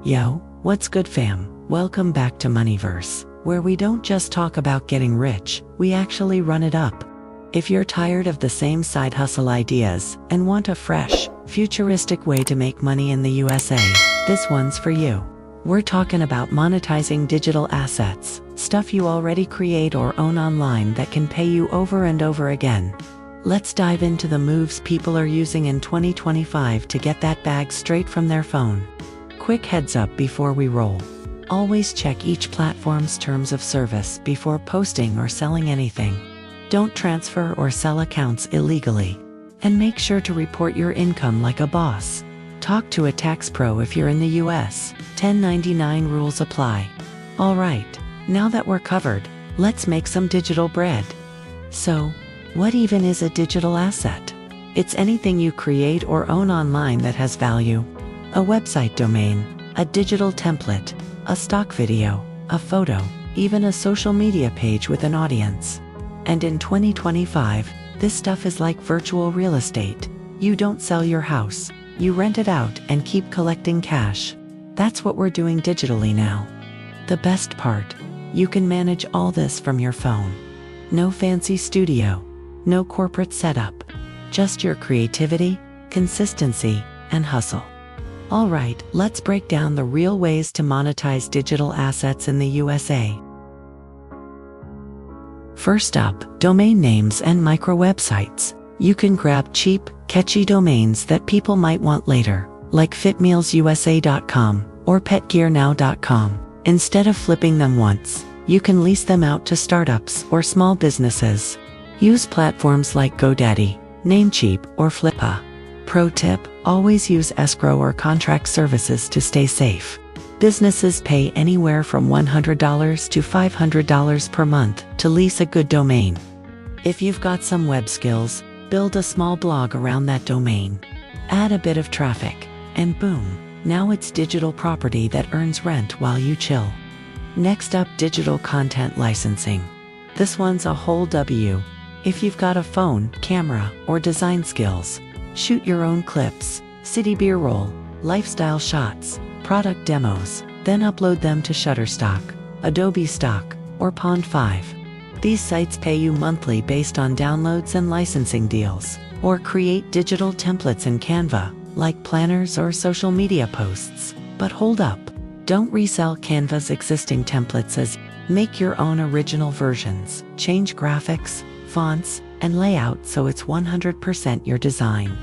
Yo, what's good fam? Welcome back to MoneyVerse, where we don't just talk about getting rich, we actually run it up. If you're tired of the same side hustle ideas and want a fresh, futuristic way to make money in the USA, this one's for you. We're talking about monetizing digital assets, stuff you already create or own online that can pay you over and over again. Let's dive into the moves people are using in 2025 to get that bag straight from their phone. Quick heads up before we roll. Always check each platform's terms of service before posting or selling anything. Don't transfer or sell accounts illegally. And make sure to report your income like a boss. Talk to a tax pro if you're in the US. 1099 rules apply. Alright, now that we're covered, let's make some digital bread. So, what even is a digital asset? It's anything you create or own online that has value. A website domain, a digital template, a stock video, a photo, even a social media page with an audience. And in 2025, this stuff is like virtual real estate. You don't sell your house, you rent it out and keep collecting cash. That's what we're doing digitally now. The best part, you can manage all this from your phone. No fancy studio, no corporate setup, just your creativity, consistency, and hustle. Alright, let's break down the real ways to monetize digital assets in the USA. First up, domain names and micro-websites. You can grab cheap, catchy domains that people might want later, like fitmealsusa.com or petgearnow.com. Instead of flipping them once, you can lease them out to startups or small businesses. Use platforms like GoDaddy, Namecheap, or Flippa. Pro tip, always use escrow or contract services to stay safe. Businesses pay anywhere from $100 to $500 per month to lease a good domain. If you've got some web skills, build a small blog around that domain. Add a bit of traffic, and boom, now it's digital property that earns rent while you chill. Next up, digital content licensing. This one's a whole W. If you've got a phone, camera, or design skills, shoot your own clips, city B-roll, lifestyle shots, product demos, then upload them to Shutterstock, Adobe Stock, or Pond5. These sites pay you monthly based on downloads and licensing deals, or create digital templates in Canva, like planners or social media posts. But hold up, don't resell Canva's existing templates as make your own original versions, change graphics, fonts, and layout so it's 100% your design.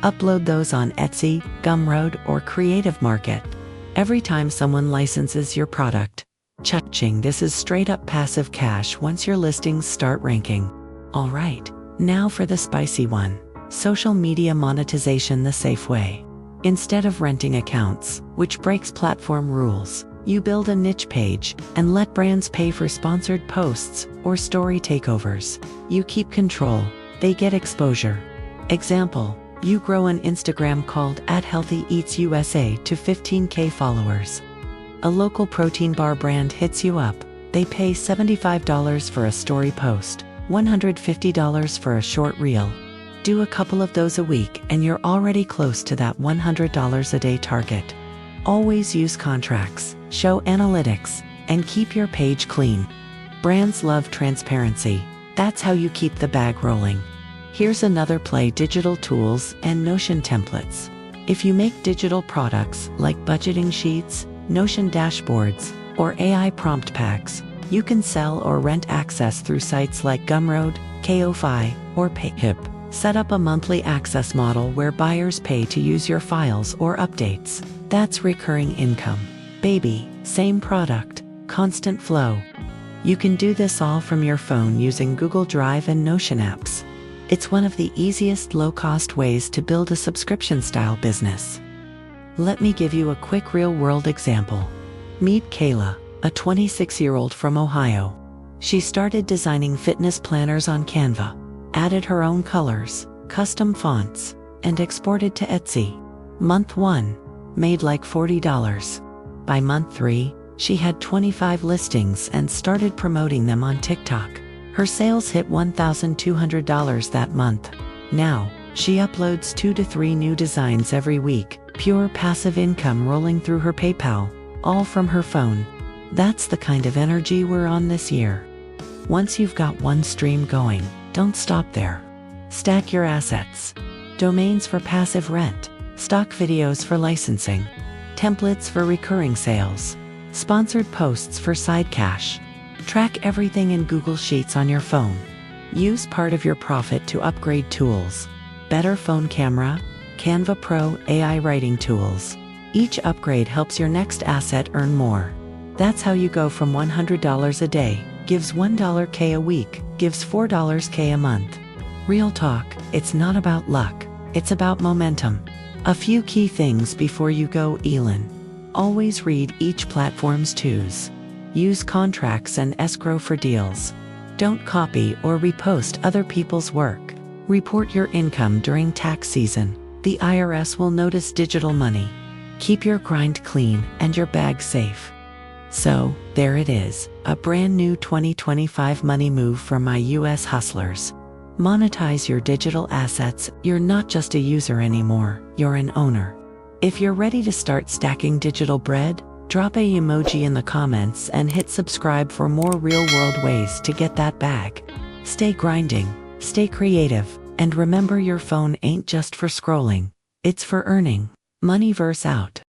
Upload those on Etsy, Gumroad, or Creative Market. Every time someone licenses your product, cha-ching, this is straight up passive cash once your listings start ranking. Alright, now for the spicy one. Social media monetization the safe way. Instead of renting accounts, which breaks platform rules, you build a niche page and let brands pay for sponsored posts or story takeovers. You keep control, they get exposure. Example, you grow an Instagram called @HealthyEatsUSA to 15K followers. A local protein bar brand hits you up. They pay $75 for a story post, $150 for a short reel. Do a couple of those a week and you're already close to that $100 a day target. Always use contracts, show analytics, and keep your page clean. Brands love transparency. That's how you keep the bag rolling. Here's another play: digital tools and Notion templates. If you make digital products like budgeting sheets, Notion dashboards, or AI prompt packs, you can sell or rent access through sites like Gumroad, Ko-fi, or Payhip. Set up a monthly access model where buyers pay to use your files or updates. That's recurring income. Baby, same product, constant flow. You can do this all from your phone using Google Drive and Notion apps. It's one of the easiest low-cost ways to build a subscription-style business. Let me give you a quick real-world example. Meet Kayla, a 26-year-old from Ohio. She started designing fitness planners on Canva, added her own colors, custom fonts, and exported to Etsy. Month 1, made like $40. By month 3, she had 25 listings and started promoting them on TikTok. Her sales hit $1,200 that month. Now, she uploads 2 to 3 new designs every week, Pure passive income rolling through her PayPal, all from her phone. That's the kind of energy we're on this year. Once you've got one stream going, don't stop there. Stack your assets. Domains for passive rent, stock videos for licensing, templates for recurring sales, sponsored posts for side cash. Track everything in Google Sheets on your phone. Use part of your profit to upgrade tools. Better phone camera, Canva Pro AI writing tools. Each upgrade helps your next asset earn more. That's how you go from $100 a day, gives $1K a week, gives $4K a month. Real talk, it's not about luck, it's about momentum. A few key things before you go, Elon. Always read each platform's twos. Use contracts and escrow for deals. Don't copy or repost other people's work. Report your income during tax season. The IRS will notice digital money. Keep your grind clean and your bag safe. So, there it is, a brand new 2025 money move from my US hustlers. Monetize your digital assets. You're not just a user anymore, you're an owner. If you're ready to start stacking digital bread, drop a emoji in the comments and hit subscribe for more real-world ways to get that bag. Stay grinding, stay creative, and remember your phone ain't just for scrolling, it's for earning. MoneyVerse out.